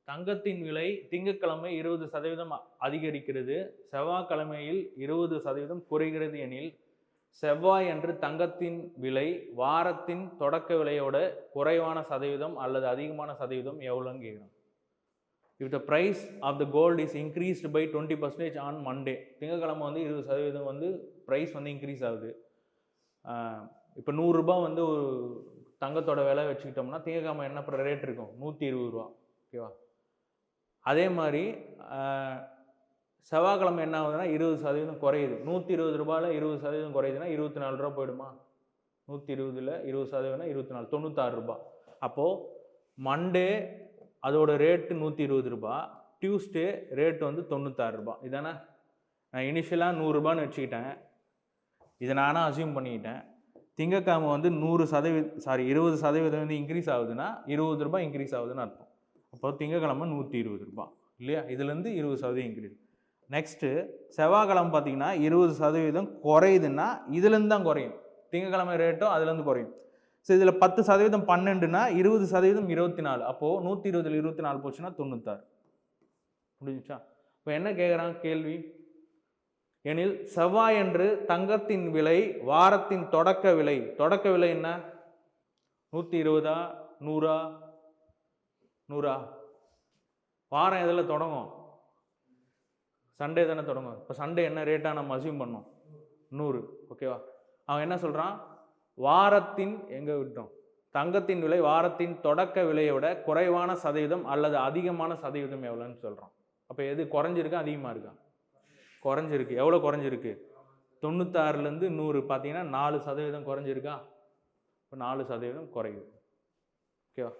தங்கத்தின் விலை திங்கட்கிழமை 20% அதிகரிக்கிறது, செவ்வாய்க்கிழமையில் 20% குறைகிறது எனில், செவ்வாய் அன்று தங்கத்தின் விலை வாரத்தின் தொடக்க விலையோட குறைவான சதவீதம் அல்லது அதிகமான சதவீதம் எவ்வளோன்னு கேட்குறாங்க. If the price of the gold is increased by 20% on Monday, திங்கட்கிழமை வந்து 20% வந்து ப்ரைஸ் வந்து இன்க்ரீஸ் ஆகுது. இப்போ 100 ரூபாய் வந்து ஒரு தங்கத்தோட விலை வச்சுக்கிட்டோம்னா திங்கட்கிழமை என்ன ரேட் இருக்கும்? 120 ரூபா. ஓகேவா? அதே மாதிரி செவ்வாய்க்கிழமை என்ன ஆகுதுன்னா 20% குறையுது. 120 ரூபாயில் 20% குறையுதுன்னா 24 ரூபா போயிடுமா? 120ல் 20% 24, 96 ரூபாய். அப்போது மண்டே அதோட ரேட்டு 120 ரூபாய், டியூஸ்டே ரேட் வந்து 96 ரூபாய். இதானே? நான் இனிஷியலாக 100 ரூபான்னு வச்சுக்கிட்டேன், இதை நானாக அசியூம் பண்ணிக்கிட்டேன். திங்கட்கிழமை வந்து 20% வந்து இன்க்ரீஸ் ஆகுதுன்னா 20 ரூபாய் இன்க்ரீஸ் ஆகுதுன்னு அர்த்தம். அப்போ திங்கட்கிழமை 120 ரூபாய் இல்லையா? இதுலேருந்து 20% இன்க்ரீஸ். நெக்ஸ்ட்டு செவ்வாய்க்கிழமை பார்த்தீங்கன்னா 20% குறையுதுன்னா இதுலேருந்து தான் குறையும். திங்கட்கிழமை ரேட்டும் அதுலேருந்து குறையும். ஸோ இதில் 10% 12னா 20% 24. அப்போது 120ல் 24 போச்சுன்னா 96. முடிஞ்சிச்சா? இப்போ என்ன கேட்குறாங்க கேள்வி? எனில் செவ்வாய் அன்று தங்கத்தின் விலை வாரத்தின் தொடக்க விலை என்ன? 120, 100, 100. வாரம் எதில் தொடங்கும்? சண்டே தானே தொடங்கும். இப்போ சண்டே என்ன ரேட்டாக நம்ம அசியூம் பண்ணோம்? 100. ஓகேவா? அவன் என்ன சொல்கிறான்? வாரத்தின் எங்கே விட்டோம்? தங்கத்தின் விலை வாரத்தின் தொடக்க விலையோட குறைவான சதவீதம் அல்லது அதிகமான சதவீதம் எவ்வளோன்னு சொல்கிறான். அப்போ எது குறைஞ்சிருக்கா அதிகமாக இருக்கா? குறைஞ்சிருக்கு. எவ்வளோ குறைஞ்சிருக்கு? 96லேருந்து 100 பார்த்தீங்கன்னா 4% குறைஞ்சிருக்கா? இப்போ 4% குறையுது. ஓகேவா?